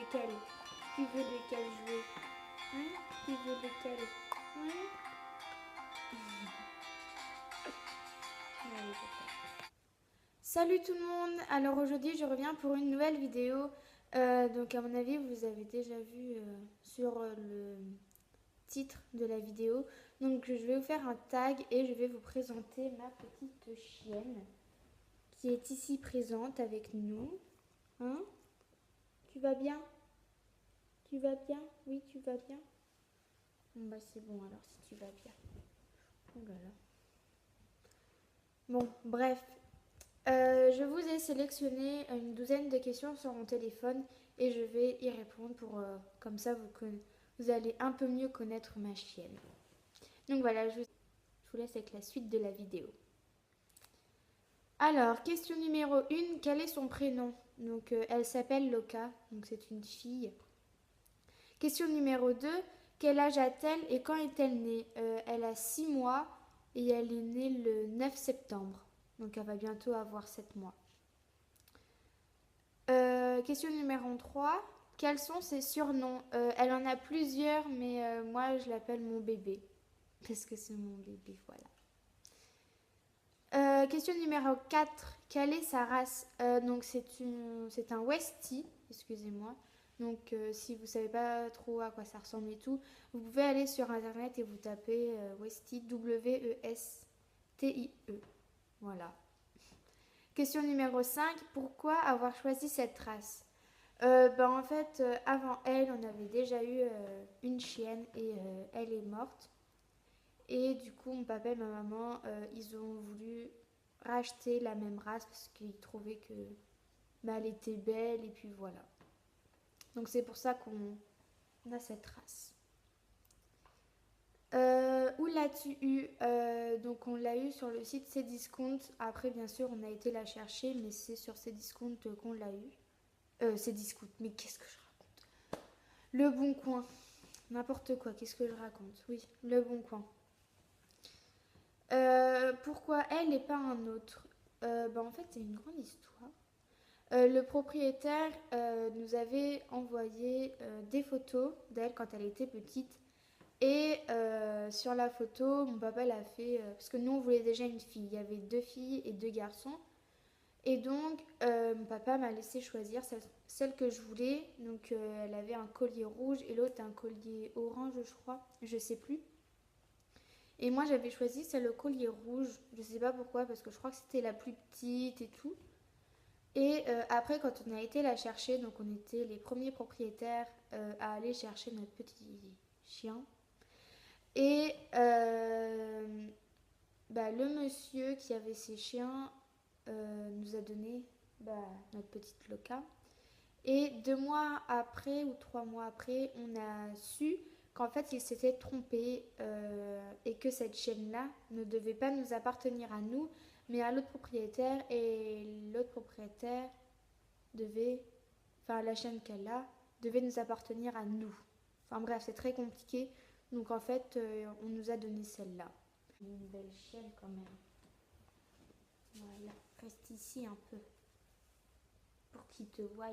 lequel? Tu veux lequel jouer? Hein? Tu veux lequel? Hein? Allez, salut tout le monde. Alors aujourd'hui je reviens pour une nouvelle vidéo. Donc à mon avis vous avez déjà vu sur le titre de la vidéo. Donc je vais vous faire un tag et je vais vous présenter ma petite chienne qui est ici présente avec nous. Hein? Tu vas bien? Tu vas bien? Oui, tu vas bien? Bon bah c'est bon alors si tu vas bien. Oh là là. Bon, bref. Je vous ai sélectionné une douzaine de questions sur mon téléphone et je vais y répondre pour comme ça vous allez un peu mieux connaître ma chienne. Donc voilà, je vous laisse avec la suite de la vidéo. Alors, question numéro 1, quel est son prénom? Donc elle s'appelle Loka, donc c'est une fille. Question numéro 2, quel âge a-t-elle et quand est-elle née? Elle a 6 mois et elle est née le 9 septembre. Donc elle va bientôt avoir 7 mois. Question numéro 3. Quels sont ses surnoms? Elle en a plusieurs, mais moi je l'appelle mon bébé. Parce que c'est mon bébé, voilà. Question numéro 4. Quelle est sa race? Donc c'est un Westie, excusez-moi. Donc si vous ne savez pas trop à quoi ça ressemble et tout, vous pouvez aller sur internet et vous tapez Westie, W-E-S-T-I-E. Voilà. Question numéro 5. Pourquoi avoir choisi cette race? En fait, avant elle, on avait déjà eu une chienne et elle est morte. Et du coup, mon papa et ma maman, ils ont voulu racheter la même race parce qu'ils trouvaient que elle était belle et puis voilà. Donc c'est pour ça qu'on a cette race. Où l'as-tu eu? Donc on l'a eu sur le site Cdiscount. Après, bien sûr, on a été la chercher, mais c'est sur Cdiscount qu'on l'a eu. Cdiscount, mais qu'est-ce que je raconte? Le Bon Coin. N'importe quoi, qu'est-ce que je raconte? Oui, Le Bon Coin. Pourquoi elle et pas un autre? En fait, c'est une grande histoire. Le propriétaire nous avait envoyé des photos d'elle quand elle était petite. Et sur la photo, mon papa l'a fait... parce que nous, on voulait déjà une fille. Il y avait 2 filles et 2 garçons. Et donc, mon papa m'a laissé choisir celle que je voulais. Donc, elle avait un collier rouge et l'autre un collier orange, je crois. Je sais plus. Et moi, j'avais choisi celle au collier rouge. Je sais pas pourquoi, parce que je crois que c'était la plus petite et tout. Et après, quand on a été la chercher, donc on était les premiers propriétaires à aller chercher notre petit chien. Et le monsieur qui avait ses chiens nous a donné notre petite Loka. Et 2 mois après ou 3 mois après, on a su qu'en fait il s'était trompé et que cette chienne-là ne devait pas nous appartenir à nous, mais à l'autre propriétaire. Et l'autre propriétaire devait, enfin la chienne qu'elle a, devait nous appartenir à nous. Enfin bref, c'est très compliqué. Donc en fait, on nous a donné celle-là. Une belle chienne quand même. Voilà, reste ici un peu pour qu'il te voie.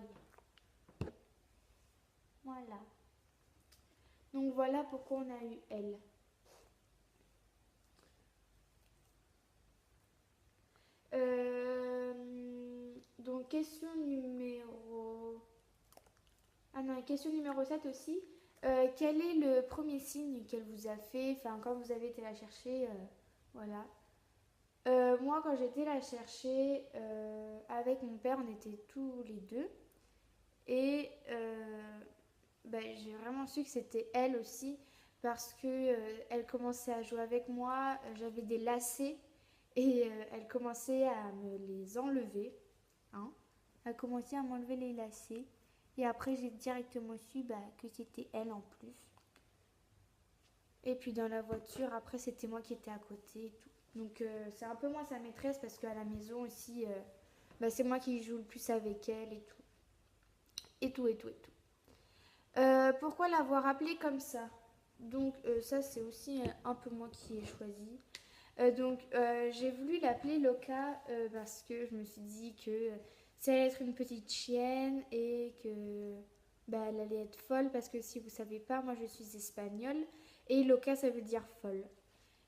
Voilà. Donc voilà pourquoi on a eu elle. Donc question numéro... Ah non, question numéro 7 aussi. Quel est le premier signe qu'elle vous a fait, enfin quand vous avez été la chercher, voilà. Moi quand j'ai été la chercher avec mon père, on était tous les deux. Et j'ai vraiment su que c'était elle aussi parce que elle commençait à jouer avec moi, j'avais des lacets et elle commençait à me les enlever. Hein. Elle a commencé à m'enlever les lacets et après j'ai directement su que c'était elle en plus. Et puis dans la voiture, après c'était moi qui étais à côté et tout. Donc c'est un peu moi sa maîtresse parce qu'à la maison aussi, c'est moi qui joue le plus avec elle et tout. Et tout, et tout, et tout. Pourquoi l'avoir appelée comme ça? Donc ça c'est aussi un peu moi qui ai choisi. J'ai voulu l'appeler Loka parce que je me suis dit que ça allait être une petite chienne et que bah, elle allait être folle parce que si vous savez pas, moi je suis espagnole et loca ça veut dire folle.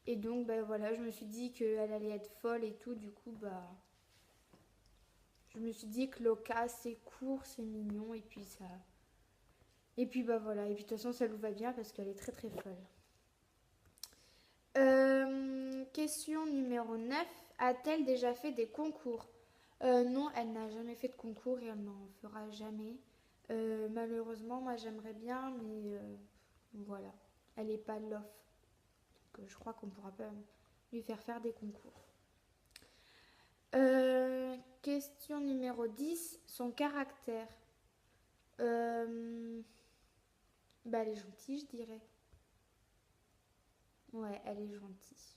Et donc bah voilà, je me suis dit qu'elle allait être folle et tout, du coup bah je me suis dit que loca c'est court, c'est mignon et puis ça. Et puis bah voilà, et puis de toute façon ça lui va bien parce qu'elle est très très folle. Question numéro 9. A-t-elle déjà fait des concours? Non, elle n'a jamais fait de concours et elle n'en fera jamais. Malheureusement, moi j'aimerais bien, mais voilà, elle n'est pas l'off. Donc je crois qu'on ne pourra pas lui faire faire des concours. Question numéro 10. Son caractère. Bah, elle est gentille, je dirais. Ouais, elle est gentille.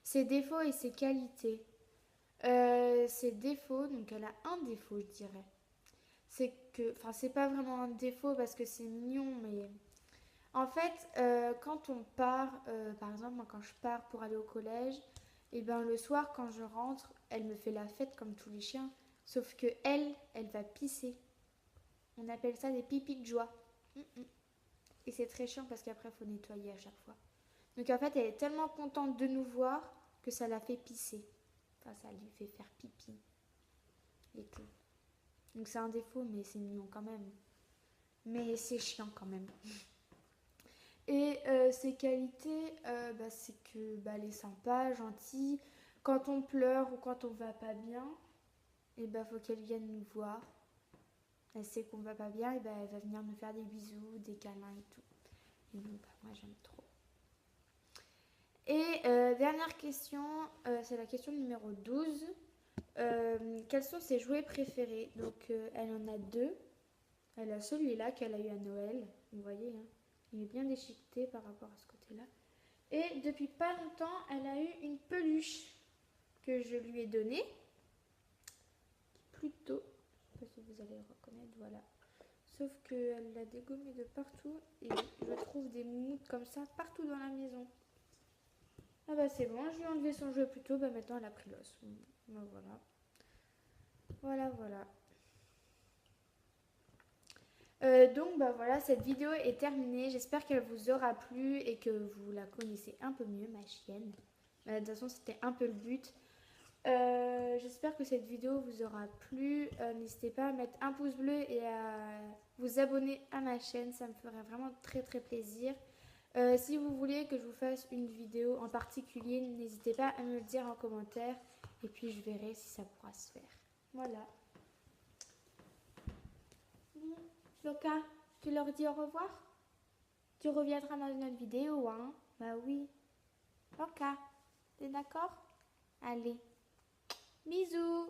Ses défauts et ses qualités. Ses défauts, donc elle a un défaut, je dirais. C'est que, enfin, c'est pas vraiment un défaut parce que c'est mignon, mais en fait, quand on part, par exemple, moi quand je pars pour aller au collège, et ben le soir quand je rentre, elle me fait la fête comme tous les chiens, sauf que elle va pisser. On appelle ça des pipis de joie. Et c'est très chiant parce qu'après, il faut nettoyer à chaque fois. Donc en fait, elle est tellement contente de nous voir que ça la fait pisser. Enfin, ça lui fait faire pipi et tout. Donc c'est un défaut, mais c'est mignon quand même. Mais c'est chiant quand même. Et ses qualités, c'est que elle est sympa, gentille. Quand on pleure ou quand on va pas bien, et faut qu'elle vienne nous voir. Elle sait qu'on va pas bien, et elle va venir nous faire des bisous, des câlins et tout. Et donc moi j'aime trop. Et dernière question, c'est la question numéro 12. Quels sont ses jouets préférés? Donc elle en a deux. Elle a celui-là qu'elle a eu à Noël. Vous voyez, hein, il est bien déchiqueté par rapport à ce côté-là. Et depuis pas longtemps, elle a eu une peluche que je lui ai donnée. Plutôt, je ne sais pas si vous allez reconnaître, voilà. Sauf qu'elle l'a dégommé de partout et je trouve des moumoutes comme ça partout dans la maison. Ah bah c'est bon, je lui ai enlevé son jouet plus tôt, maintenant elle a pris l'os. Bah voilà. Voilà. Donc voilà, cette vidéo est terminée. J'espère qu'elle vous aura plu et que vous la connaissez un peu mieux, ma chienne. De toute façon, c'était un peu le but. J'espère que cette vidéo vous aura plu. N'hésitez pas à mettre un pouce bleu et à vous abonner à ma chaîne. Ça me ferait vraiment très très plaisir. Si vous voulez que je vous fasse une vidéo en particulier, n'hésitez pas à me le dire en commentaire. Et puis je verrai si ça pourra se faire. Voilà. Loca, tu leur dis au revoir? Tu reviendras dans une autre vidéo, hein? Bah oui. Loca, t'es d'accord? Allez. Bisous.